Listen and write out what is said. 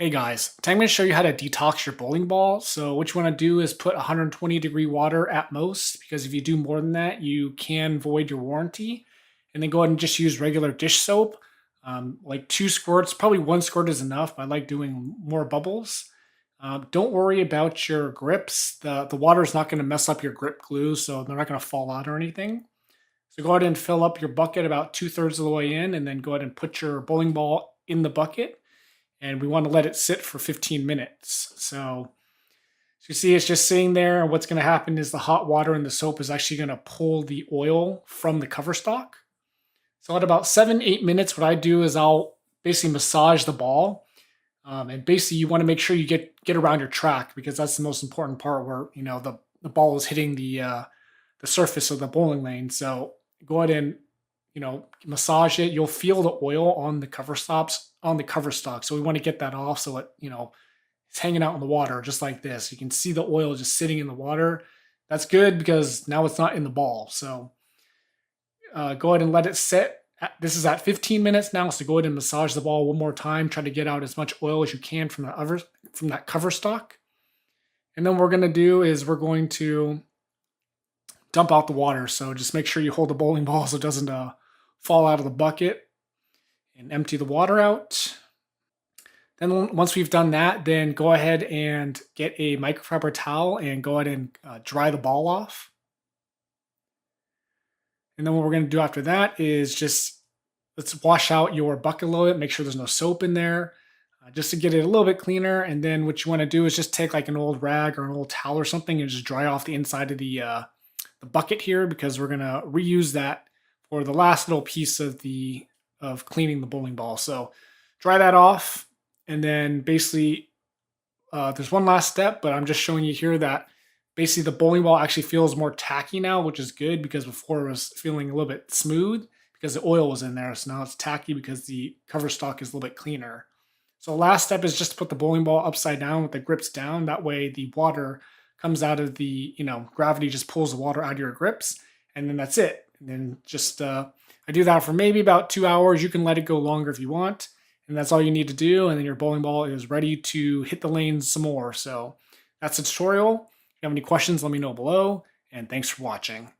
Hey guys, today I'm going to show you how to detox your bowling ball. So what you want to do is put 120-degree water at most, because if you do more than that, you can void your warranty. And then go ahead and just use regular dish soap, like 2 squirts. Probably 1 squirt is enough, but I like doing more bubbles. Don't worry about your grips. The water is not going to mess up your grip glue, so they're not going to fall out or anything. So go ahead and fill up your bucket about 2/3 of the way in, and then go ahead and put your bowling ball in the bucket, and we want to let it sit for 15 minutes. So you see it's just sitting there, and what's going to happen is the hot water and the soap is actually going to pull the oil from the cover stock. So at about 7-8 minutes, what I do is I'll basically massage the ball. And basically you want to make sure you get around your track, because that's the most important part, where the ball is hitting the surface of the bowling lane. So go ahead and massage it. You'll feel the oil on the cover stock. So we want to get that off, so it's hanging out in the water just like this. You can see the oil just sitting in the water. That's good, because now it's not in the ball. So go ahead and let it sit. This is at 15 minutes now, so go ahead and massage the ball one more time. Try to get out as much oil as you can from that cover stock. And then what we're going to do is we're going to dump out the water. So just make sure you hold the bowling ball so it doesn't fall out of the bucket, and empty the water out. Then once we've done that, then go ahead and get a microfiber towel and go ahead and dry the ball off. And then what we're going to do after that is let's wash out your bucket a little bit, make sure there's no soap in there, just to get it a little bit cleaner. And then what you want to do is just take like an old rag or an old towel or something and just dry off the inside of the bucket here, because we're going to reuse that for the last little piece of cleaning the bowling ball. So dry that off, and then basically there's one last step, but I'm just showing you here that basically the bowling ball actually feels more tacky now, which is good, because before it was feeling a little bit smooth because the oil was in there. So now it's tacky because the cover stock is a little bit cleaner. So the last step is just to put the bowling ball upside down with the grips down. That way the water comes out of gravity just pulls the water out of your grips, and then that's it. And then just I do that for maybe about 2 hours. You can let it go longer if you want, and that's all you need to do. And then your bowling ball is ready to hit the lanes some more. So that's the tutorial. If you have any questions, let me know below, and thanks for watching.